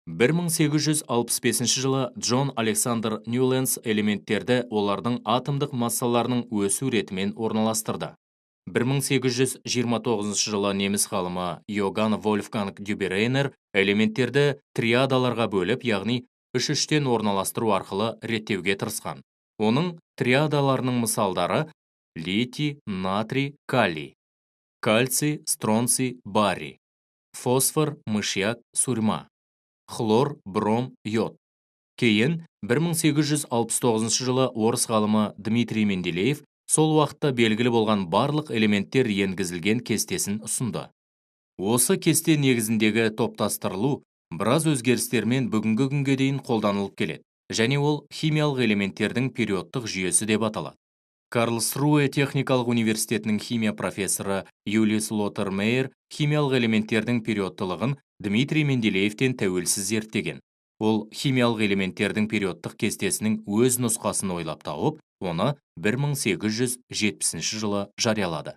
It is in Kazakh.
1865 жылы Джон Александр Ньюленс элементтерді олардың атомдық массаларының өсу ретімен орналастырды. 1829 жылы неміс ғалымы Йоганн Вольфганг Дюберейнер элементтерді триадаларға бөліп, яғни үш-үштен орналастыру арқылы реттеуге тырысқан. Оның триадаларының мысалдары литий, натрий, калий, кальций, стронций, барий, фосфор, мышьяк, сурьма, хлор, бром, йод. Кейін 1869 жылы орыс ғалымы Дмитрий Менделеев сол уақытта белгілі болған барлық элементтер енгізілген кестесін ұсынды. Осы кесте негізіндегі топтастырылу біраз өзгерістермен бүгінгі күнге дейін қолданылып келеді, және ол химиялық элементтердің периодтық жүйесі деп аталады. Карлсруэ техникалық университетінің химия профессоры Юлис Лоттермейер химиялық элементтердің периодтылығын Дмитрий Менделеевтен тәуелсіз зерттеген. Ол химиялық элементтердің периодтық кестесінің өз нұсқасын ойлап тауып, оны 1870 жылы жариялады.